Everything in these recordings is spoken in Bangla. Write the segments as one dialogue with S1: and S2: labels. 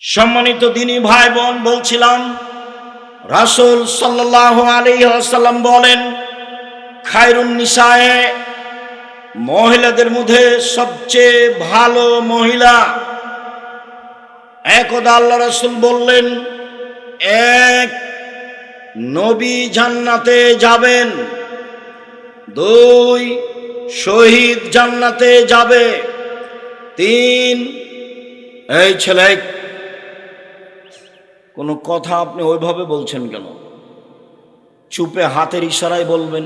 S1: সম্মানিত দিনী ভাই বোন, বলছিলাম রাসূল সাল্লাল্লাহু আলাইহি ওয়াসাল্লাম বলেন, খায়রুন নিসায়ে, মহিলাদের মধ্যে সবচেয়ে ভালো মহিলা। একদা আল্লাহ রাসূল বললেন, এক, নবী জান্নাতে যাবেন, দুই, শহীদ জান্নাতে যাবে, তিন, এই ছেলে, কোনো কথা আপনি ওইভাবে বলছেন কেন? চুপে হাতের ইশারায় বলবেন,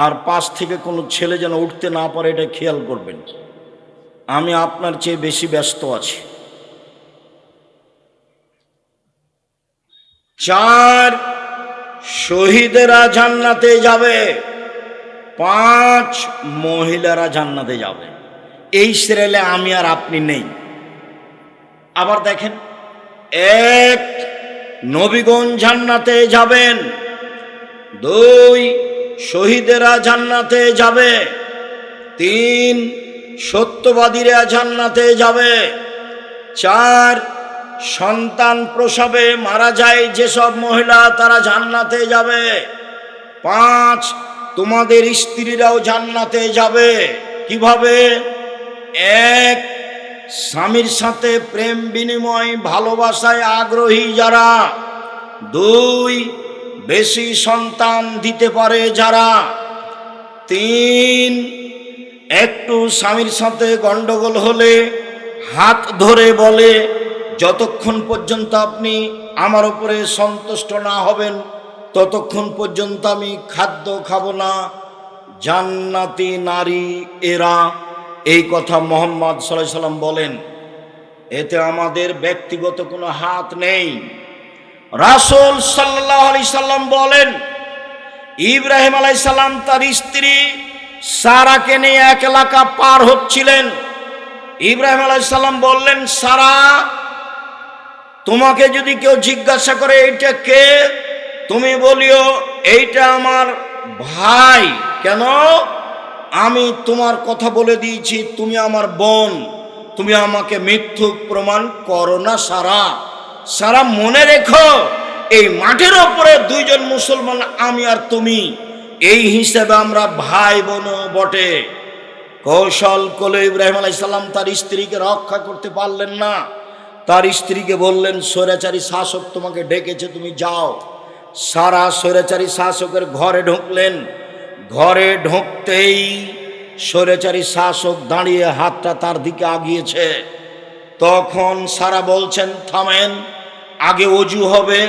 S1: আর পাশ থেকে কোনো ছেলে যেন উঠতে না পারে এটা খেয়াল করবেন। আমি আপনার চেয়ে বেশি ব্যস্ত আছি। চার, শহীদেরা জান্নাতে যাবে, পাঁচ, মহিলারা জান্নাতে যাবে। এই সিরিয়ালে আমি আর আপনি নেই। আবার দেখেন, এক, নবীগণ জান্নাতে যাবেন, দুই, শহীদেরা জান্নাতে যাবে, তিন, সত্যবাদীরা জান্নাতে যাবে, চার, সন্তান প্রসবে মারা যায় যেসব মহিলা তারা জান্নাতে যাবে, পাঁচ, তোমাদের স্ত্রীরাও জান্নাতে যাবে। কিভাবে? এক, স্বামীর সাথে প্রেম বিনিময় ভালোবাসায় আগ্রহী যারা, দুই, বেশি সন্তান দিতে পারে যারা, তিন, একটু স্বামীর সাথে গন্ডগোল হলে হাত ধরে বলে, যতক্ষণ পর্যন্ত আপনি আমার উপরে সন্তুষ্ট না হবেন ততক্ষণ পর্যন্ত আমি খাদ্য খাবো না। জান্নাতি নারী এরা। এই কথা মুহাম্মদ সাল্লাল্লাহু আলাইহি সাল্লাম বলেন। এতে আমাদের ব্যক্তিগত কোনো হাত নেই। রাসূল সাল্লাল্লাহু আলাইহি সাল্লাম বলেন, ইব্রাহিম আলাইহিস সালাম তার স্ত্রী সারাকে নিয়ে এক এলাকা পার হচ্ছিলেন। ইব্রাহিম আলাইহিস সালাম বললেন, সারা, তোমাকে যদি কেউ জিজ্ঞাসা করে এইটা কে, তুমি বলিও এইটা আমার ভাই। কেন? আমি তোমার কথা বলে দিয়েছি, তুমি আমার বোন, তুমি আমাকে মিথ্যুক প্রমাণ করো না। সারা, সারা মনে রেখো, এই মাঠের ওপরে দুইজন মুসলমান, আমি আর তুমি, এই হিসেবে আমরা ভাই বোন বটে। কৌশল করলে ইব্রাহিম আলাইহিস সালাম তার স্ত্রীকে রক্ষা করতে পারলেন না। তার স্ত্রীকে বললেন, স্বৈরাচারী শাসক তোমাকে ডেকেছে, তুমি যাও। সারা স্বৈরাচারী শাসকের ঘরে ঢুকলেন। ঘরে ঢুকতেই স্বৈরাচারী শাসক দাঁড়িয়ে হাতটা তার দিকে আগিয়েছে। তখন সারা বলছেন, থামেন, আগে ওযু হবে,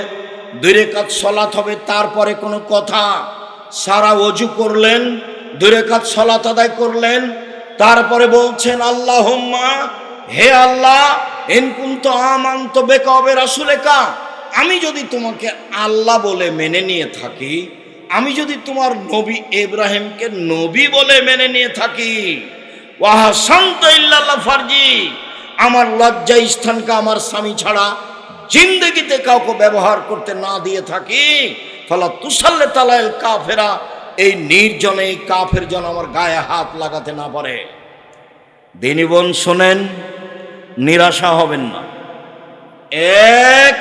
S1: 2 রাকাত সালাত হবে, তারপরে কোনো কথা। সারা ওযু করলেন, 2 রাকাত সালাত আদায় করলেন, তারপরে বলছেন, আল্লাহুম্মা, হে আল্লাহ, ইন কুনতু আমানতু বিকা ওয়া বিরাসূলিকা, আমি যদি তোমাকে আল্লাহ বলে মেনে নিয়ে থাকি, আমি যদি তোমার নবী ইব্রাহিমকে নবী বলে মেনে নিয়ে থাকি, ওয়া হাসানতু ইল্লাল্লাহ ফারজি, আমার লজ্জা স্থানকে আমার স্বামী ছাড়া জিন্দেগিতে কাউকে ব্যবহার করতে না দিয়ে থাকি, ফালা তুসাল্লিত আলাল কাফেরা, এই নির্জনে এই কাফের যেন আমার গায়ে হাত লাগাতে না পারে। দিনী বোন শোনেন, নিরাশা হবেন না। এক,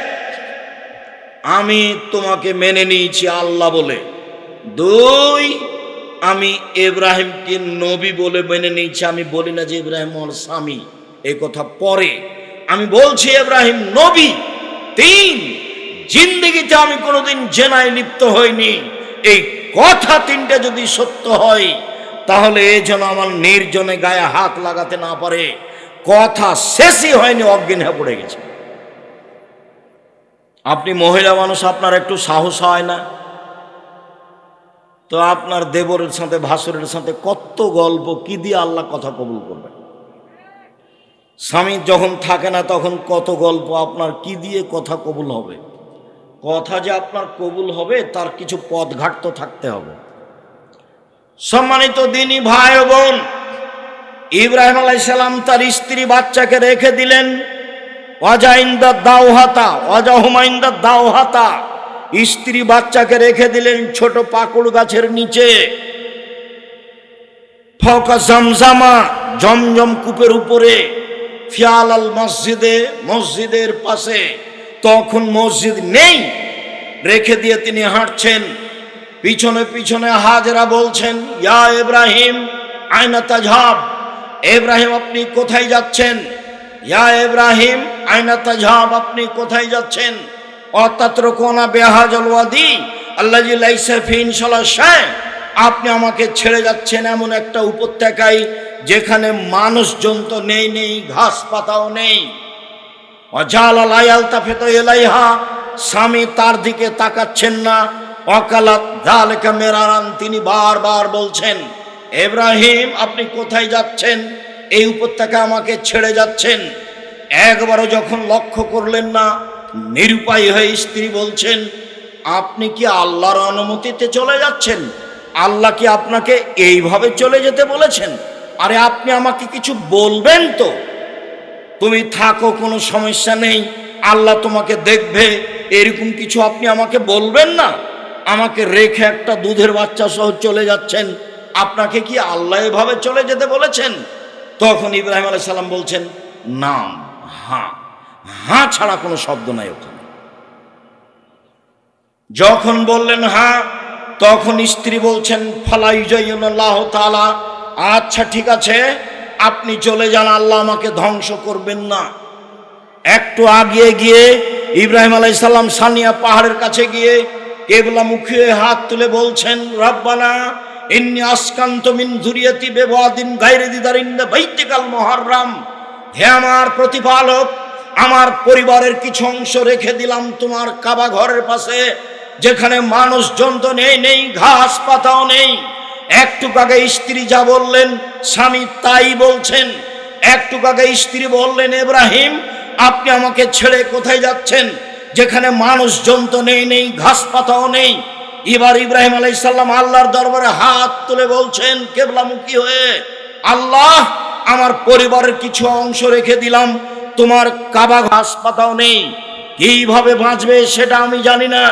S1: আমি তোমাকে মেনে নিয়েছি আল্লাহ বলে। দুই, আমি ইব্রাহিমকে নবী বলে মেনে নিয়েছি। আমি বলি না যে ইব্রাহিম আমার স্বামী, এই কথা পরে, আমি বলছি ইব্রাহিম নবী। তিন, জিন্দেগিতে আমি কোনোদিন জেনায় লিপ্ত হইনি। এই কথা তিনটা যদি সত্য হয়, তাহলে এই যেন আমার নির্জনে গায়ে হাত লাগাতে না পারে। কথা শেষই হয়নি, অজ্ঞান হয়ে পড়ে গেছে। আপনি মহিলা মানুষ, আপনার একটু সাহস হয় না? তো আপনার দেবরের সাথে ভাসুরের সাথে কত গল্প, কি দিয়ে আল্লাহ কথা কবুল করবেন? স্বামী যখন থাকে না তখন কত গল্প, আপনার কি দিয়ে কথা কবুল হবে? কথা যে আপনার কবুল হবে তার কিছু পথঘাট তো থাকতে হবে। সম্মানিত দিনী ভাই ও বোন, ইব্রাহিম আলাইহিস সালাম তার স্ত্রী বাচ্চাকে রেখে দিলেন। ওয়াজাইন্দা দাওহাতা, ওয়াজাহুমাইন্দা দাওহাতা, স্ত্রী বাচ্চাকে রেখে দিলেন ছোট পাকুড় গাছের নিচে। ফাওকা জামজামা, জমজম কূপের উপরে। ফিয়ালাল মসজিদে, মসজিদের পাশে। তখন মসজিদ নেই, রেখে দিয়ে তিনি হাঁটছেন। পিছনে পিছনে হাজেরা বলছেন, ইয়া ইব্রাহিম আইনা তাজহাব, ইব্রাহিম আপনি কোথায় যাচ্ছেন? ইয়া ইব্রাহিম আইনা তাজহাব, আপনি কোথায় যাচ্ছেন? অতাত্রকুনা বিহাযাল ওয়াদি আল্লাযী লাইসা ফীহি ইনশাআল্লাহ শাই, আপনি আমাকে ছেড়ে যাচ্ছেন এমন একটা উপত্যকায় যেখানে মানুষজন তো নেই, নেই ঘাস পাতাও নেই। ওয়াজালা লা ইয়ালতাফিতু ইলাইহা, স্বামী তার দিকে তাকাচ্ছেন না। ওয়াকালাত যালিকা মিরারান, তিনি বারবার বলছেন, ইব্রাহিম আপনি কোথায় যাচ্ছেন? এই উপত্যকা আমাকে ছেড়ে যাচ্ছেন। একবারও যখন লক্ষ্য করলেন না, নিরুপায় হয়ে স্ত্রী বলছেন, আপনি কি আল্লাহর অনুমতিতে চলে যাচ্ছেন? আল্লাহ কি আপনাকে এইভাবে চলে যেতে বলেছেন? আরে আপনি আমাকে কিছু বলবেন তো। তুমি থাকো, কোনো সমস্যা নেই, আল্লাহ তোমাকে দেখবে, এরকম কিছু আপনি আমাকে বলবেন না? আমাকে রেখে একটা দুধের বাচ্চা সহ চলে যাচ্ছেন, আপনাকে কি আল্লাহ এভাবে চলে যেতে বলেছেন? তখন ইব্রাহিম আলাইহিস সালাম বলছেন, নাম, হ্যাঁ, হ্যাঁ ছাড়া কোনো শব্দ নাই ওখানে। যখন বললেন হ্যাঁ, তখন স্ত্রী বলছেন, ফালা ইউজাইয়ুনাল্লাহু তাআলা, আচ্ছা ঠিক আছে, আপনি চলে যান, আল্লাহ আমাকে ধ্বংস করবেন না। একটু আগিয়ে গিয়ে ইব্রাহিম আলাইহিস সালাম সানিয়া পাহাড়ের কাছে গিয়ে কিবলামুখী হয়ে হাত তুলে বলছেন, রব্বানা ইন্নী আসকানতু মিন যুরিয়াতি বিওয়াদিন গায়রি যি যারইন ইনদা বাইতিকাল মুহাররাম, হে আমার প্রতিপালক, আমার পরিবারের কিছু অংশ রেখে দিলাম তোমার কাবা ঘরের পাশে, যেখানে মানুষজন তো নেই, নেই ঘাস পাতাও নেই। একটু আগে স্ত্রী যা বললেন, স্বামী তাই বলছেন। একটু আগে স্ত্রী বললেন, ইব্রাহিম আপনি আমাকে ছেড়ে কোথায় যাচ্ছেন, যেখানে মানুষজন তো নেই, নেই ঘাস পাতাও নেই। এবার ইব্রাহিম আলাইহিস সালাম আল্লাহর দরবারে হাত তুলে বলছেন কিবলামুখী হয়ে, আল্লাহ আমার পরিবারের কিছু অংশ রেখে দিলাম, তোমার কাবা ঘাস পাতাও নেই। কিভাবে বাঁচবে সেটা আমি জানি না,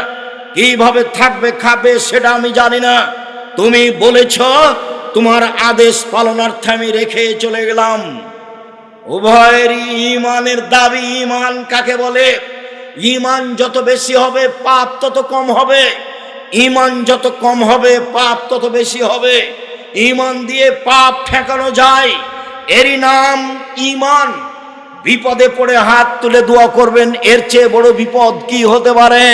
S1: কিভাবে থাকবে খাবে সেটা আমি জানি না। তুমি বলেছ, তোমার আদেশ পালনার্থে আমি রেখে চলে গেলাম। উভয়েরই ঈমানের দাবি। ঈমান কাকে বলে? ঈমান যত বেশি হবে পাপ তত কম হবে, ঈমান যত কম হবে পাপ তত বেশি হবে। ঈমান দিয়ে পাপ ঠেকানো যায়, এরই নাম ঈমান। বিপদে পড়ে হাত তুলে দোয়া করবেন, এর চেয়ে বড় বিপদ কি হতে পারে?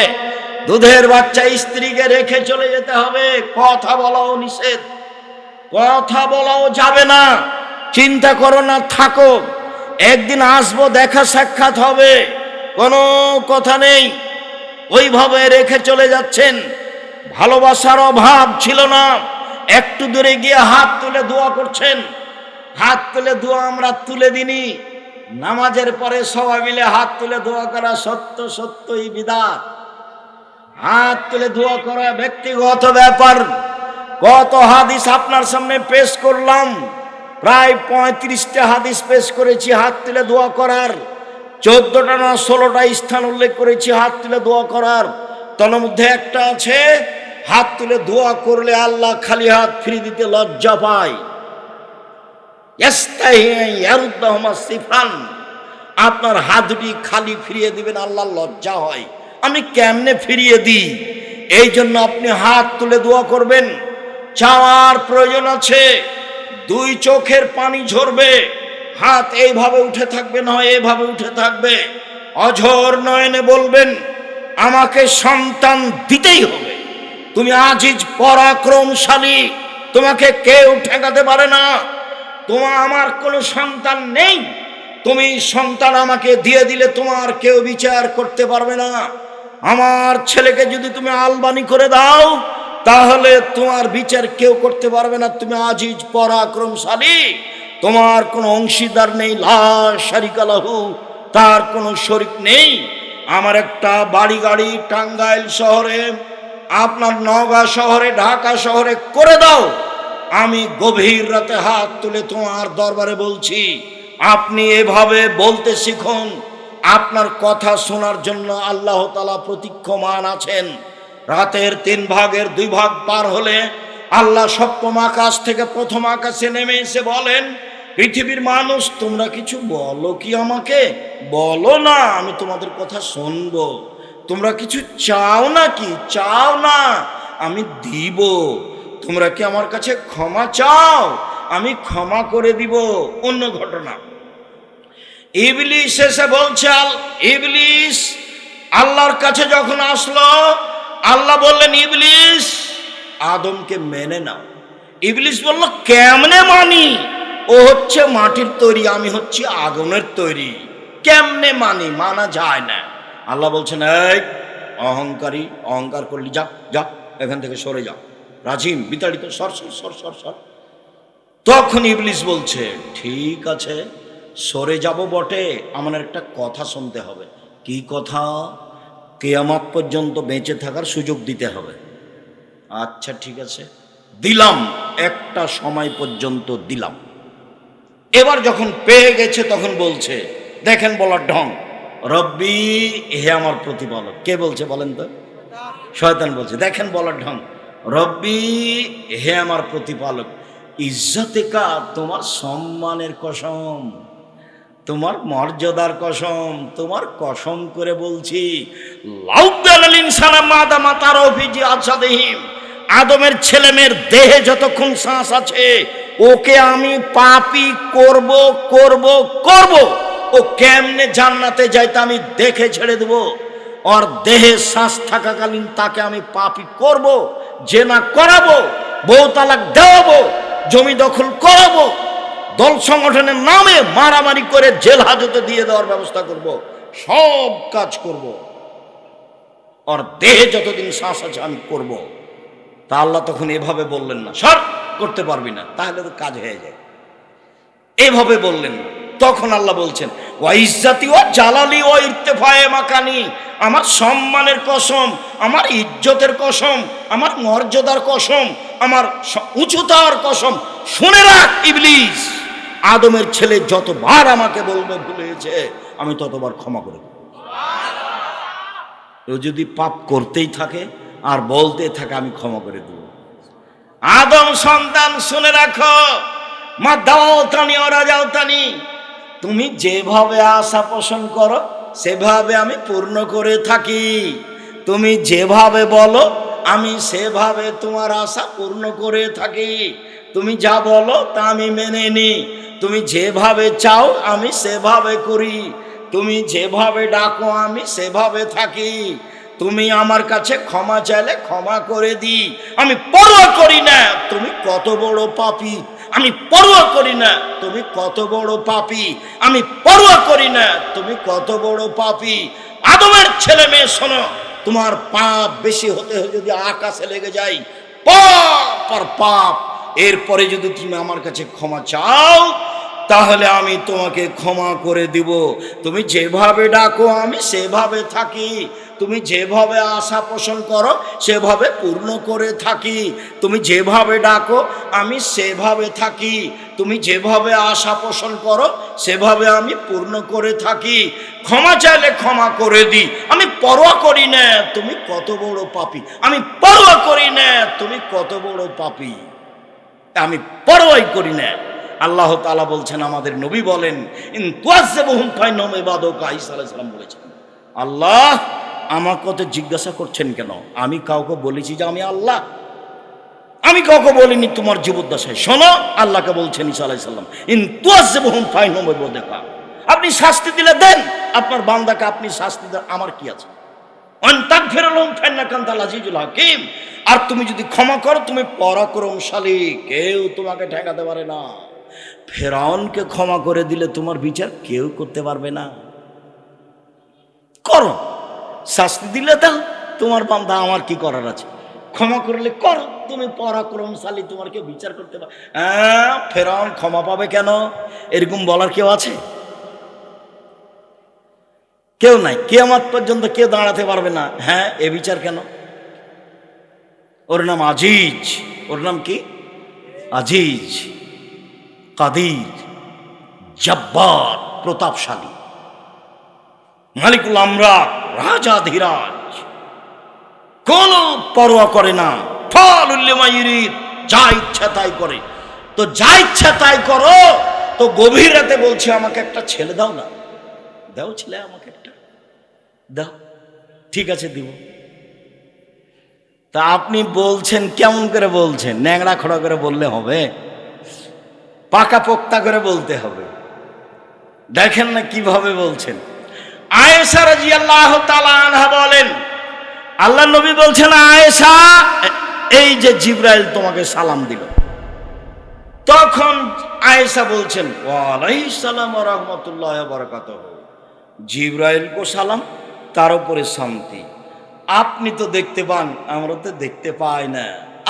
S1: দুধের বাচ্চা স্ত্রীকে রেখে চলে যেতে হবে, কথা বলাও নিষেধ, কথা বলাও যাবে না। চিন্তা করো না, থাকো, একদিন আসবো, দেখা সাক্ষাৎ হবে, কোনো কথা নেই। ওইভাবে রেখে চলে যাচ্ছেন। ভালোবাসার অভাব ছিল না, একটু দূরে গিয়ে হাত তুলে দোয়া করছেন। হাত তুলে দোয়া আমরা তুলে দিনি, নামাজের পরে সবাই মিলে হাত তুলে দোয়া করা সত্য সত্যই বিদআত। হাত তুলে দোয়া করা ব্যক্তিগত ব্যাপার। কত হাদিস আপনার সামনে পেশ করলাম, প্রায় 35টা হাদিস পেশ করেছি হাত তুলে দোয়া করার। 14টা না 16টা স্থান উল্লেখ করেছি হাত তুলে দোয়া করার। তার মধ্যে একটা আছে, হাত তুলে দোয়া করলে আল্লাহ খালি হাত ফিরিয়ে দিতে লজ্জা পায়। আপনার হাত দুটি খালি ফিরিয়ে দিবেন, আল্লাহ লজ্জা হয়। আমি কেমনে ফিরিয়ে দিই? এই জন্য আপনি হাত তুলে দোয়া করবেন। চাওয়ার প্রয়োজন আছে, দুই চোখের পানি ঝরবে, হাত এইভাবে উঠে থাকবে, নয় এইভাবে উঠে থাকবে। অঝোর নয়নে বলবেন, আমাকে সন্তান দিতেই হবে। তুমি আজিজ পরাক্রমশালী, তোমাকে কেউ ঠেকাতে পারে না। আমার কোনো সন্তান নেই, তুমি সন্তান আমাকে দিয়ে দিলে তোমার কেউ বিচার করতে পারবে না। আমার ছেলেকে যদি তুমি আলবানি করে দাও, তাহলে তোমার বিচার কেউ করতে পারবে না। তুমি আজিজ পরাক্রমশালী, তোমার কোনো অংশীদার নেই, লা শারিকা লাহু, তার কোনো শরীক নেই। আমার একটা বাড়ি গাড়ি টাঙ্গাইল শহরে, আপনার নওগাঁ শহরে, ঢাকা শহরে করে দাও, আমি গভীর রাতে হাত তুলে তোমার দরবারে বলছি, আপনি এভাবে বলতে শিখুন। আপনার কথা শোনার জন্য আল্লাহ তাআলা প্রতীক্ষমান আছেন। রাতের 3 ভাগের 2 ভাগ পার হলে আল্লাহ সপ্তম আকাশ থেকে প্রথম আকাশে নেমে এসে বলেন, পৃথিবীর মানুষ, তোমরা কিছু বলো কি আমাকে? বলো না, আমি তোমাদের কথা শুনবো। তোমরা কিছু চাও না কি? চাও না, আমি দিব। তোমরা কি আমার কাছে ক্ষমা চাও? আমি ক্ষমা করে দিব। অন্য ঘটনা, ইবলিস এসে বলছে, ইবলিস আল্লাহর কাছে যখন আসলো, আল্লাহ বললেন, ইবলিস আদমকে মেনে নাও। ইবলিস বলল, কেমনে মানি? ও হচ্ছে মাটির তৈরি, আমি হচ্ছি আগুনের তৈরি, কেমনে মানি? মানা যায় না। আল্লাহ বলছেন, এই অহংকারী, অহংকার করলি, যা যা এখান থেকে সরে যাও, রাজিম বিতাড়িত, সর সর সর সর সর। তখন ইবলিস বলছে, ঠিক আছে সরে যাব বটে, আমার একটা কথা শুনতে হবে। কি কথা? কিয়ামত পর্যন্ত বেঁচে থাকার সুযোগ দিতে হবে। আচ্ছা ঠিক আছে, দিলাম, একটা সময় পর্যন্ত দিলাম। এবার যখন পেয়ে গেছে তখন বলছে, দেখেন বলার ঢং, রব্বি, হে আমার প্রতিপালক। কে বলছে বলেন তো? শয়তান বলছে। দেখেন বলার ঢং, রব্বি, হে আমার প্রতিপালক, ইজ্জতিকা, তোমার সম্মানের কসম, তোমার মর্যাদার কসম, তোমার কসম করে বলছি, আদমের ছেলে মেয়ের দেহে যতক্ষণ শ্বাস আছে, ওকে আমি পাপী করব করব করব। ও কেমনে জান্নাতে যাইতে আমি দেখে ছেড়ে দেব। ওর দেহে শ্বাস থাকাকালীন তাকে আমি পাপী করব, জেনা করাবো, বউ তালাক দেওয়াবো, জমি দখল করাবো, দল সংগঠনের নামে মারামারি করে জেল হাজতে দিয়ে দেওয়ার ব্যবস্থা করব, সব কাজ করব। ওর দেহে যতদিন শ্বাস আছে আমি করব। তা আল্লাহ তখন এভাবে বললেন না, সর, করতে পারবি না, তাহলে তো কাজ হয়ে যায়। এভাবে বললেন না। তখন আল্লাহ বলছেন, ওয়া ইজ্জাতি ওয়া জালালি ওয়া ইরতিফায়ে মাকানি, আমার সম্মানের কসম, আমার ইজ্জতের কসম, আমার মর্যাদার কসম, আমার উচ্চতার কসম, শুনে রাখ ইবলিস, আদমের ছেলে যতবার আমাকে বলবে ভুলেছে, আমি ততবার ক্ষমা করে দেব। ও যদি পাপ করতেই থাকে আর বলতে থাকে, আমি ক্ষমা করে দেব। আদম সন্তান শুনে রাখো, মা দাওতানি ওরা যাওতানি, তুমি যেভাবে আশা পোষণ করো সেভাবে আমি পূর্ণ করে থাকি। তুমি যেভাবে বলো আমি সেভাবে তোমার আশা পূর্ণ করে থাকি। তুমি যা বলো তা আমি মেনে নিই। তুমি যেভাবে চাও আমি সেভাবে করি। তুমি যেভাবে ডাকো আমি সেভাবে থাকি। তুমি আমার কাছে ক্ষমা চাইলে ক্ষমা করে দিই। আমি পরোয়া করি না তুমি কত বড় পাপী, আমি পরোয়া করি না তুমি কত বড় পাপী, আমি পরোয়া করি না তুমি কত বড় পাপী। আদমের ছেলে মেয়ে শোনো, তোমার পাপ বেশি হতে হতে যদি আকাশে লেগে যায়, পাপ আর পাপ, এরপরে যদি তুমি আমার কাছে ক্ষমা চাও তাহলে আমি তোমাকে ক্ষমা করে দিব। তুমি যেভাবে ডাকো আমি সেভাবে থাকি। তুমি যেভাবে আশা পোষণ করো সেভাবে পূর্ণ করে থাকি। তুমি যেভাবে ডাকো আমি সেভাবে থাকি। তুমি যেভাবে আশা পোষণ করো সেভাবে আমি পূর্ণ করে থাকি। ক্ষমা চাইলে ক্ষমা করে দিই। আমি পরোয়া করি না তুমি কত বড় পাপী, আমি পরোয়া করি না তুমি কত বড় পাপী, আমি পরোয়াই করি না। আল্লাহ তাআলা বলছেন, আমাদের নবী বলেন, ইন তুআযিবুহুম ফাইন্নাহুম ইবাদুকা, ঈসা আলাইহিস সালাম বলেছেন, আল্লাহ আমার কথা জিজ্ঞাসা করছেন কেন? আমি কাউকে বলেছি যে আমি আল্লাহ? আমি কাউকে বলিনি তোমার জীবদ্দশায়। শোনো, আল্লাহকে বলছেন ঈসা আলাইহিস সালাম, ইন তুআযিবুহুম ফাইন্নাহুম ইবাদুকা, আপনি শাস্তি দিলে দেন, আপনার বান্দাকে আপনি শাস্তি দেন, আমার কি আছে? ওয়ান তাগফির লাহুম ফাইন্নাকা আনতাল আজিজুল হাকীম, আর তুমি যদি ক্ষমা করো তুমি পরাক্রমশালী, কেউ তোমাকে ঠেকাতে পারে না। ফেরাউনকে ক্ষমা করে দিলে তোমার বিচার কেউ করতে পারবে না। করো, শাস্তি দিলে দাও, তোমার বান্দা, আমার কি করার আছে? ক্ষমা করলে করো, তুমি পরাক্রমশালী, তোমার কেউ বিচার করতে পারে। হ্যাঁ, ফেরাউন ক্ষমা পাবে কেন? এরকম বলার কেউ আছে? কেউ নাই। কিয়ামত পর্যন্ত কেউ দাঁড়াতে পারবে না। হ্যাঁ, এ বিচার কেন? ওর নাম আজিজ। ওর নাম কি? আজিজ, কাদির, জব্বার, প্রতাপশালী, মালিকুল আমরাত, রাজাধিরাজ, কোন পরোয়া করে না। ফালুল লিমা ইউরিদ, যা ইচ্ছা তাই করে। তো যা ইচ্ছা তাই করো, তো গভীর রাতে বলছে আমাকে একটা ছেলে দাও না, দাও ছেলে আমাকে একটা দাও। ঠিক আছে দিব। তা আপনি বলছেন কেমন করে বলছেন? ন্যাংড়া খড়া করে বললে হবে? পাকা পোক্তা করে বলতে হবে। দেখেন না কিভাবে বলছেন। আয়েশা রাদিয়াল্লাহু তাআলা আনহা বলেন, আল্লাহ নবী বলছেন, আয়েশা এই যে জিবরাইল তোমাকে সালাম দিল। তখন আয়েশা বলছেন, ওয়া আলাইহিস সালাম ওয়া রাহমাতুল্লাহি ওয়া বারাকাতুহু। জিবরাইল কো সালাম, তার উপরে শান্তি। আপনি তো দেখতে পান, আমরা তো দেখতে পাই না।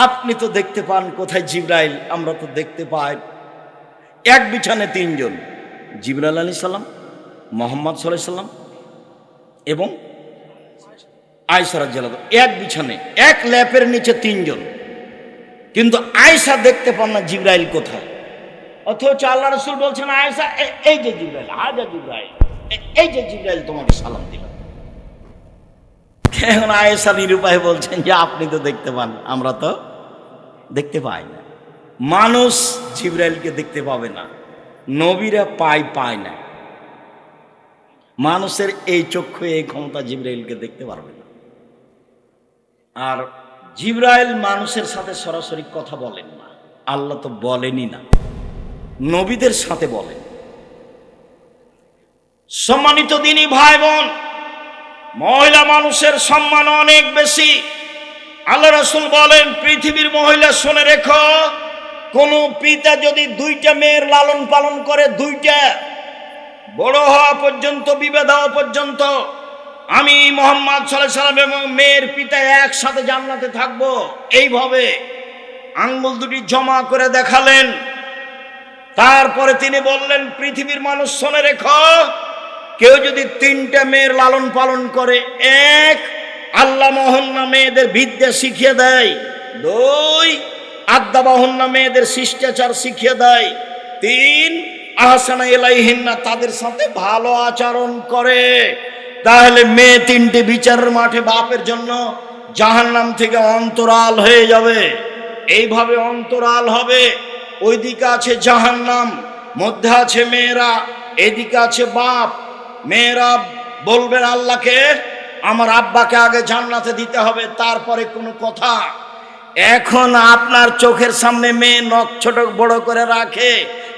S1: আপনি তো দেখতে পান, কোথায় জিবরাইল? আমরা তো দেখতে পাই। এক বিছানে তিনজন, জিবরাইল আলাইহিস সালাম, মুহাম্মদ সাল্লাল্লাহু আলাইহি সাল্লাম এবং আয়েশা রাদিয়াল্লাহু আনহা, এক বিছানে এক ল্যাপের নিচে তিনজন। কিন্তু আয়েশা দেখতে পান না জিবরাইল কোথায়। অথচ আল্লাহ রাসূল বলছেন, আয়েশা এই যে জিবরাইল, হাজা জিবরাইল, এই যে জিবরাইল তোমাকে সালাম দিল। এখন আয়েশা নিরুপায় বলছেন যে আপনি তো দেখতে পান, আমরা তো দেখতে পাই না। মানুষ জিবরাইলকে দেখতে পাবে না, নবীরা পায় না। মানুষের এই চক্ষু, এই ক্ষমতা জিবরাইলকে দেখতে পারবে না। আর জিবরাইল মানুষের সাথে সরাসরি কথা বলেন না, আল্লাহ তো বলেনই না, নবীদের সাথে বলেন। সম্মানিত দিনী ভাই বোন, মহিলা মানুষের সম্মান অনেক বেশি। আল্লাহ রাসূল বলেন, পৃথিবীর মহিলা শুনে রেখো, কোন পিতা যদি দুইটা মেয়ের লালন পালন করে, দুইটা বড় হওয়া পর্যন্ত, বিবাহ হওয়া পর্যন্ত, আমি মুহাম্মদ সাল্লাল্লাহু আলাইহি সাল্লাম এবং মেয়ের পিতা একসাথে জান্নাতে থাকবো। এইভাবে আঙ্গুল দুটি জমা করে দেখালেন। তারপরে তিনি বললেন, পৃথিবীর মানুষ শুনে রেখো, কেউ যদি তিনটা মেয়ের লালন পালন করে, এক, আল্লাহ মহল্লা মেয়েদের বিদ্যা শিখিয়ে দেয়, দুই, আদ্দা বাহন্না মেয়েদের শিষ্টাচার শিখিয়ে দেয়, তিন, আহসানা ইলাইহিন্না তাদের সাথে ভালো আচরণ করে, তাহলে মেয়ে তিনটে বিচারের মাঠে বাপের জন্য জাহান্নাম থেকে অন্তরাল হয়ে যাবে। এইভাবে অন্তরাল হবে। ওইদিকে আছে জাহান্নাম, মধ্যে আছে মেয়েরা, এদিকে আছে বাপ। মেয়েরা বলবেন আল্লাহকে, আমার আব্বাকে আগে জান্নাতে দিতে হবে, তারপরে কোনো কথা। এখন আপনার চোখের সামনে মেয়ে নখ ছোট বড় করে রাখে,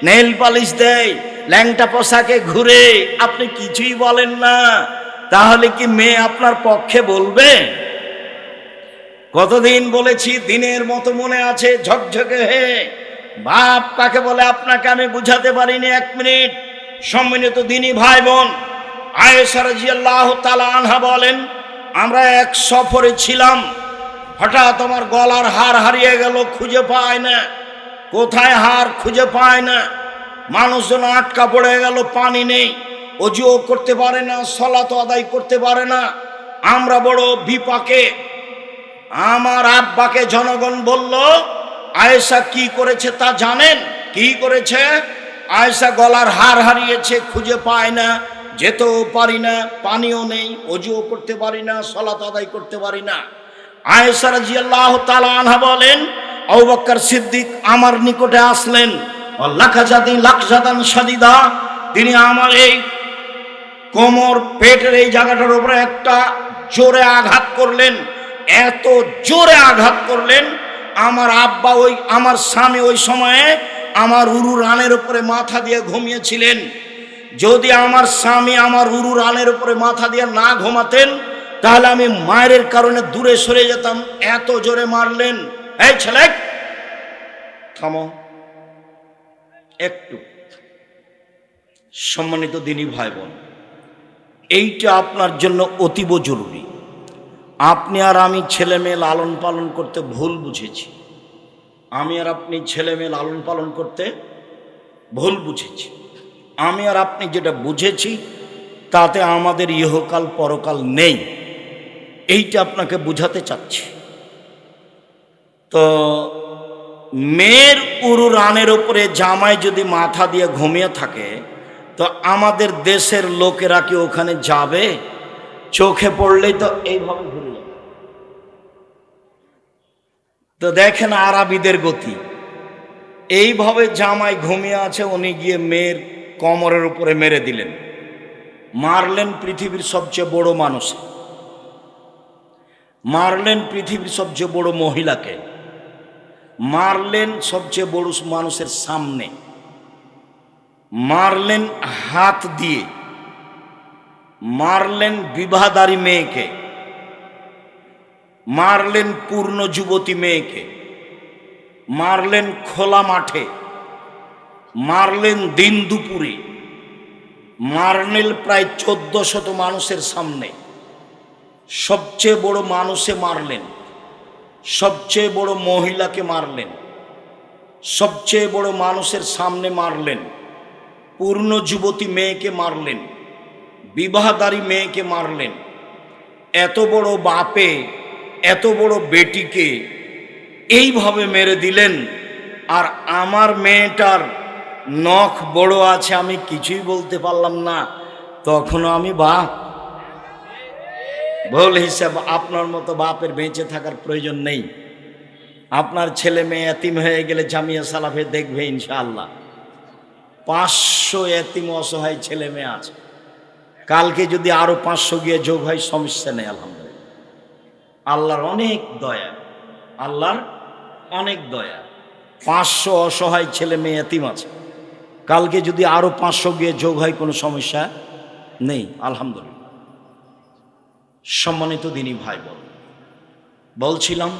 S1: নেইল পালিশ দেয়, ল্যাংটা পোশাকে ঘুরে, আপনি কিছুই বলেন না, তাহলে কি মেয়ে আপনার পক্ষে বলবে? কতদিন বলেছি, দিনের মতো মনে আছে, ঝকঝকে হে। বাপ কাকে বলে আপনাকে আমি বুঝাতে পারিনি, এক মিনিট। সম্মানিত দিনী ভাই বোন, আয়েশা রাদিয়াল্লাহু তাআলা আনহা বলেন, আমরা এক সফরে ছিলাম, হঠাৎ আমার গলার হার হারিয়ে গেল, খুঁজে পায় না, কোথায় হার খুঁজে পায় না। মানুষজন আটকা পড়ে গেল, পানি নেই, ওযুও করতে পারে না, সালাত আদায় করতে পারে না। আমরা বড় বিপাকে। আমার আব্বাকে জনগণ বলল, আয়েশা কি করেছে তা জানেন? কি করেছে? আয়েশা গলার হার হারিয়েছে, খুঁজে পায় না, যেতেও পারি না, পানিও নেই, ওযুও করতে পারি না, সালাত আদায় করতে পারি না। আয়েশা রাদিয়াল্লাহু তাআলা আনহা বলেন, আবু বকর সিদ্দিক আমার নিকটে আসলেন, লাকজাদান শাদীদা, তিনি আমার এই কোমর, পেটের এই জায়গাটার উপরে একটা জোরে আঘাত করলেন। এত জোরে আঘাত করলেন, আমার আব্বা, ওই আমার স্বামী ওই সময়ে আমার উরু রানের উপরে মাথা দিয়ে ঘুমিয়েছিলেন। যদি আমার স্বামী আমার উরু রানের উপরে মাথা দিয়ে না ঘুমাতেন, তাহলে আমি মায়ের কারণে দূরে সরে যেতাম, এত জোরে মারলেন। এই ছেলে থামো একটু। সম্মানিত দিনী ভাই বোন, এইটা আপনার জন্য অতীব জরুরি। আপনি আর আমি ছেলে মেয়ে লালন পালন করতে ভুল বুঝেছি, আমি আর আপনি ছেলে মেয়ে লালন পালন করতে ভুল বুঝেছি। আমি আর আপনি যেটা বুঝেছি তাতে আমাদের ইহকাল পরকাল নেই, এইটা আপনাকে বুঝাতে চাচ্ছি। তো মেয়ের উরু রানের উপরে জামাই যদি মাথা দিয়ে ঘুমিয়ে থাকে, তো আমাদের দেশের লোকেরা কি ওখানে যাবে? চোখে পড়লেই তো এইভাবে ঘুরে যাবে। তো দেখেন আরবিদের গতি, এইভাবে জামাই ঘুমিয়ে আছে, উনি গিয়ে মেয়ের কোমরের উপরে মেরে দিলেন। মারলেন পৃথিবীর সবচেয়ে বড় মানুষ, মারলেন পৃথিবীর সবচেয়ে বড় মহিলাকে, মারলেন সবচেয়ে বড় মানুষের সামনে, মারলেন হাত দিয়ে, মারলেন বিবাহদারী মেয়েকে, মারলেন পূর্ণ যুবতী মেয়েকে, মারলেন খোলা মাঠে, মারলেন দিন দুপুরে, মারলেন প্রায় 1400 মানুষের সামনে। সবচেয়ে বড় মানুষে মারলেন, সবচেয়ে বড় মহিলাকে মারলেন, সবচেয়ে বড় মানুষের সামনে মারলেন, পূর্ণ যুবতী মেয়েকে মারলেন, বিবাহদারী মেয়েকে মারলেন। এত বড় বাপে এত বড় বেটিকে এইভাবে মেরে দিলেন। আর আমার মেয়েটার নখ বড় আছে, আমি কিছুই বলতে পারলাম না, তখনও আমি বাপ। ভুল হিসাব। আপনার মতো বাপের বেঁচে থাকার প্রয়োজন নেই। আপনার ছেলে মেয়ে এতিম হয়ে গেলে জামিয়া সালাফে দেখবে ইনশাআল্লাহ 500 এতিম অসহায় ছেলে মেয়ে আছে। কালকে যদি আরো 500 গিয়ে যোগ হয় সমস্যা নেই। আলহামদুলিল্লাহ, আল্লাহর অনেক দয়া, আল্লাহর অনেক দয়া। 500 অসহায় ছেলে মেয়ে এতিম আছে, কালকে যদি আরো 500 গিয়ে যোগ হয় কোনো সমস্যা নেই। আলহামদুলিল্লাহ। সম্মানিত দিনী ভাই বোন, বলছিলাম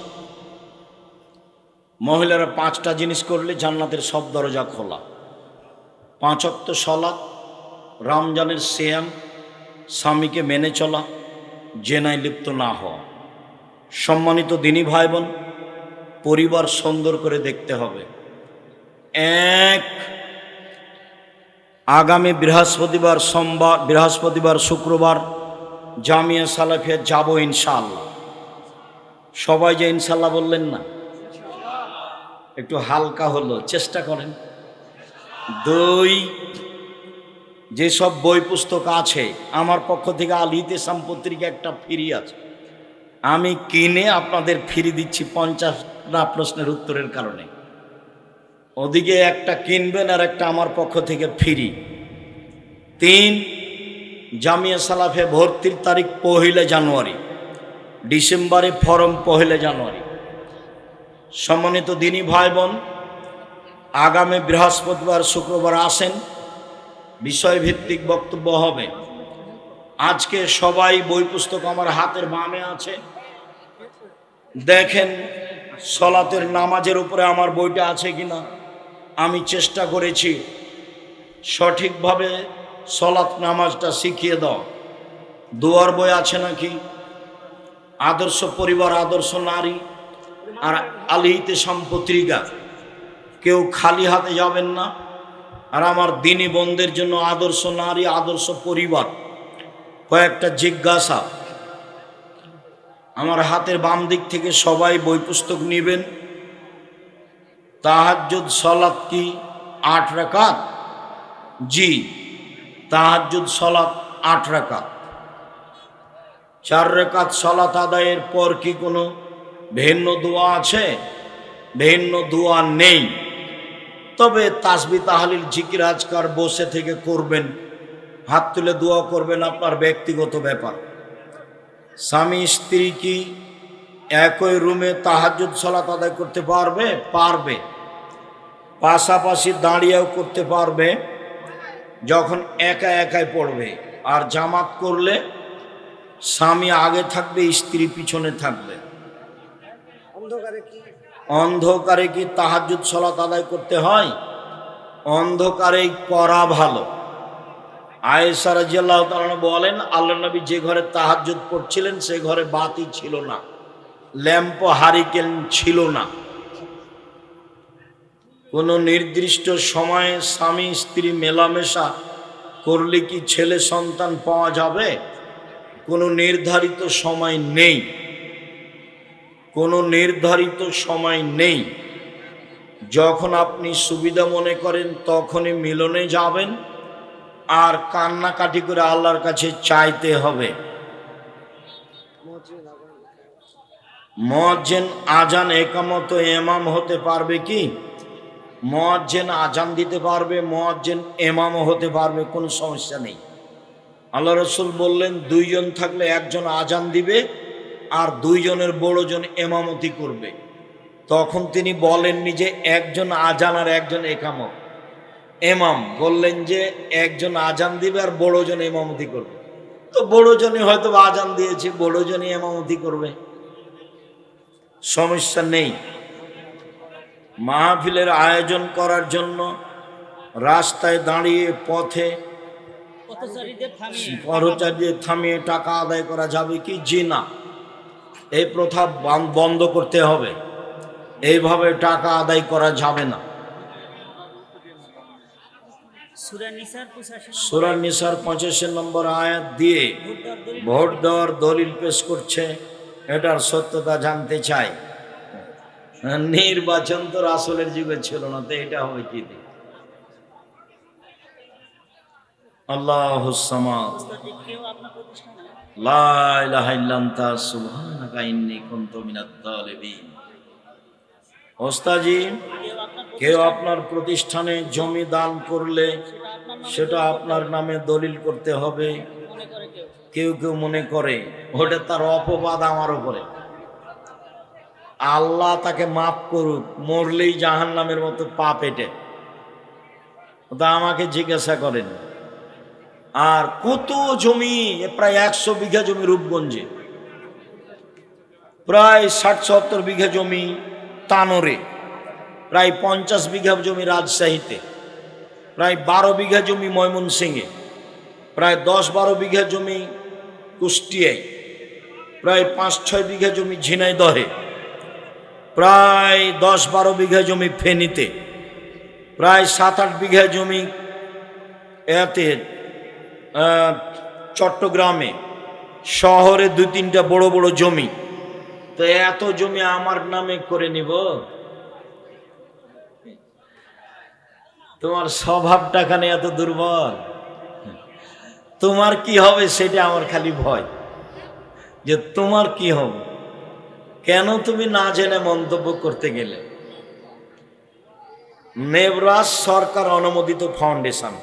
S1: মহিলারা 5টা জিনিস করলে জান্নাতের সব দরজা খোলা। 5 ওয়াক্ত সালাত, রমজানের সিয়াম, স্বামীকে মেনে চলা, জেনায় লিপ্ত না হওয়া। সম্মানিত দিনী ভাই বোন, পরিবার সুন্দর করে দেখতে হবে। আগামী বৃহস্পতিবার, সোমবার, বৃহস্পতিবার, শুক্রবার জামিয়া সালাফিয়া যাব ইনশাআল্লাহ। সবাই যে ইনশাআল্লাহ বললেন না, একটু হালকা হলো, চেষ্টা করেন। 2, যেসব বই পুস্তক আছে আমার পক্ষ থেকে আল ইতিসাম পত্রিকা একটা ফ্রি আছে, আমি কিনে আপনাদের ফ্রি দিচ্ছি 50টা প্রশ্নের উত্তরের কারণে। ওদিকে একটা কিনবেন আর একটা আমার পক্ষ থেকে ফ্রি। 3, জামিয়া সালাফে ভর্তির তারিখ 1 জানুয়ারি, ডিসেম্বরে ফরম 1 জানুয়ারি। সম্মানিত দিনী ভাই বোন, আগামী বৃহস্পতিবার, শুক্রবার আসেন, বিষয়ভিত্তিক বক্তব্য হবে। আজকে সবাই বই পুস্তক আমার হাতের বামে আছে, দেখেন সলাতের নামাজের উপরে আমার বইটা আছে কিনা। আমি চেষ্টা করেছি সঠিকভাবে সলাত নামাজটা শিখিয়ে দাও। দোয়ার বই আছে নাকি, আদর্শ পরিবার, আদর্শ নারী, আর আল ইতিসাম পত্রিকা। কেউ খালি হাতে যাবেন না। আর আমার দিনী বোনদের জন্য আদর্শ নারী, আদর্শ পরিবার, কয়েকটা জিজ্ঞাসা। আমার হাতের বাম দিক থেকে সবাই বই পুস্তক নেবেন। তাহাজ্জুদ সালাত কি 8 রাকাত? জি, তাহাজ্জুদ সালাত 8 রাকাত। 4 রাকাত সালাত আদায়ের পর কি কোনো ভিন্ন দোয়া আছে? ভিন্ন দোয়া নেই। তবে তাসবিহ তাহলিল জিকির আজকার বসে থেকে করবেন, হাত তুলে দোয়া করবেন, আপনার ব্যক্তিগত ব্যাপার। স্বামী স্ত্রী কি একই রুমে তাহাজ্জুদ সালাত আদায় করতে পারবে? পারবে। পাশাপাশি দাঁড়িয়েও করতে পারবে, যখন একা একাই পড়বে। আর জামাত করলে স্বামী আগে থাকবে, স্ত্রী পিছনে থাকবে। অন্ধকারে কি তাহাজ্জুদ সালাত আদায় করতে হয়? অন্ধকারেই করা ভালো। আয়েশা রাদিয়াল্লাহু তাআলা বলেন, আল্লাহর নবী যে ঘরে তাহাজ্জুদ পড়ছিলেন সে ঘরে বাতি ছিল না, ল্যাম্প হারিকেন ছিল না। কোনো নির্দিষ্ট সময়ে স্বামী স্ত্রী মেলামেশা করলে কি ছেলে সন্তান পাওয়া যাবে? কোনো নির্ধারিত সময় নেই, কোনো নির্ধারিত সময় নেই। যখন আপনি সুবিধা মনে করেন তখনই মিলনে যাবেন, আর কান্নাকাটি করে আল্লাহর কাছে চাইতে হবে। মুয়াজ্জিন আজান একামত ইমাম হতে পারবে কি? মুয়াজ্জিন আজান দিতে পারবে, মুয়াজ্জিন ইমামও হতে পারবে, কোনো সমস্যা নেই। আল্লাহ রাসূল বললেন দুইজন থাকলে একজন আজান দিবে আর দুইজনের বড়জন ইমামতি করবে। তখন তিনি বলেননি যে একজন আজান আর একজন একামত ইমাম, বললেন যে একজন আজান দিবে আর বড়জন ইমামতি করবে। তো বড়জনই হয়তো আজান দিয়েছে, বড়জনই ইমামতি করবে, সমস্যা নেই। মাহফিলের আয়োজন করার জন্য রাস্তায় দাঁড়িয়ে পথে পথচারীদের থামিয়ে টাকা আদায় করা যাবে কি? জি না, এই প্রথা বন্ধ করতে হবে। এইভাবে টাকা আদায় করা যাবে না। সূরা নিসার 85 নম্বর আয়াত দিয়ে ভোট দেওয়ার দলিল পেশ করছে, এটার সত্যতা জানতে চাই। নির্বাচন তো রাসূলের যুগে ছিল না, তো এটা হবে কি দিয়ে? আল্লাহুস সামাদ, লা ইলাহা ইল্লা আনতা সুবহানাকা ইন্নী কুনতু মিনাত তালিবিন। ওস্তাজি, কেউ আপনার প্রতিষ্ঠানে জমি দান করলে সেটা আপনার নামে দলিল করতে হবে। কেউ কেউ মনে করে ওটা তার অপবাদ আমার উপরে, আল্লাহ তাকে মাফ করুক, মরলেই জাহান্নামের মতো পাপ এটে। তা আমাকে জিজ্ঞাসা করেন। আর কত জমি, প্রায় 100 বিঘা জমি রূপগঞ্জে, প্রায় 60-70 বিঘা জমি তানোরে, প্রায় 50 বিঘা জমি রাজশাহীতে, প্রায় 12 বিঘা জমি ময়মনসিংহে, প্রায় 10-12 বিঘা জমি কুষ্টিয়ায়, প্রায় 5-6 বিঘা জমি ঝিনাইদহে, প্রায় 10-12 বিঘা জমি ফেনীতে, প্রায় 7-8 বিঘা জমি এতে চট্টগ্রামে, শহরে 2-3টা বড় বড় জমি। তো এত জমি আমার নামে করে নিব? তোমার স্বভাবটা খানে এত দুর্বল, তোমার কি হবে সেটা আমার খালি ভয়, যে তোমার কি হবে। কেন তুমি না জেনে মন্তব্য করতে গেলে? নেবরাস সরকার অনুমোদিত ফাউন্ডেশন,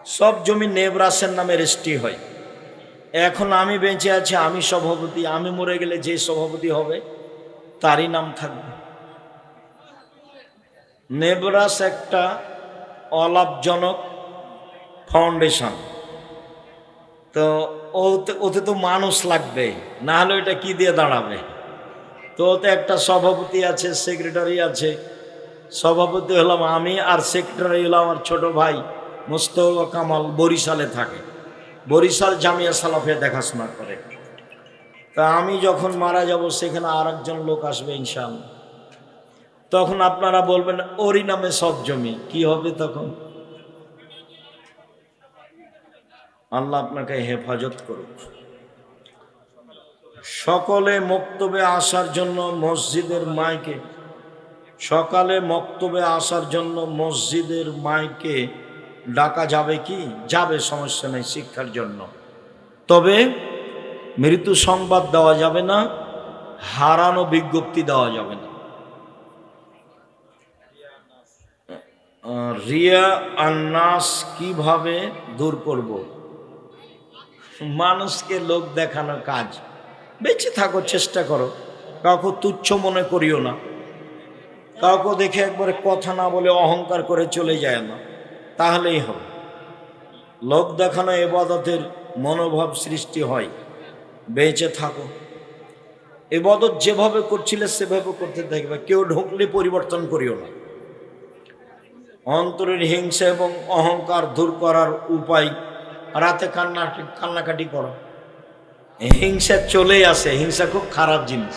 S1: সব জমি নেবরাসের নামে রেজিস্ট্রি হয়। এখন আমি বেঁচে আছি, আমি সভাপতি, আমি মরে গেলে যে সভাপতি হবে তারই নাম থাকবে। নেবরাস একটা অলাভজনক ফাউন্ডেশন, তো ওতে তো মানুষ লাগবে, না হলে এটা কি দিয়ে দাঁড়াবে? তো ওতে একটা সভাপতি আছে, সেক্রেটারি আছে। সভাপতি হলাম আমি, আর সেক্রেটারি হলাম আমার ছোট ভাই মোস্তফা কামাল, বরিশালে থাকে, বরিশাল জামিয়া সালাফে দেখাশোনা করে। তা আমি যখন মারা যাব সেখানে আর একজন লোক আসবে ইনশাআল্লাহ। তখন আপনারা বলবেন ওরই নামে সব জমি, কি হবে তখন? আল্লাহ আপনাকে হেফাজত করুক। সকলে মক্তবে আসার জন্য মসজিদের মাইকে, সকালে মক্তবে আসার জন্য মসজিদের মাইকে ডাকা যাবে কি? যাবে, সমস্যা নেই, শিক্ষার জন্য। তবে মৃত্যু সংবাদ দেওয়া যাবে না, হারানো বিজ্ঞপ্তি দেওয়া যাবে না। রিয়া আর নাস কিভাবে দূর করব? মানুষকে লোক দেখানো কাজ। বেঁচে থাকো, চেষ্টা করো, কাউকে তুচ্ছ মনে করিও না, কাউকে দেখে একবারে কথা না বলে অহংকার করে চলে যায় না, তাহলেই হবে। লোক দেখানো ইবাদতের মনোভাব সৃষ্টি হয়। বেঁচে থাকো, ইবাদত যেভাবে করছিলে সেভাবে করতে থাকবে, কেউ ঢুকলে পরিবর্তন করিও না। অন্তরের হিংসা এবং অহংকার দূর করার উপায়, রাতে কান্নাকাটি করো। হিংসা চলে আসে, হিংসা খুব খারাপ জিনিস।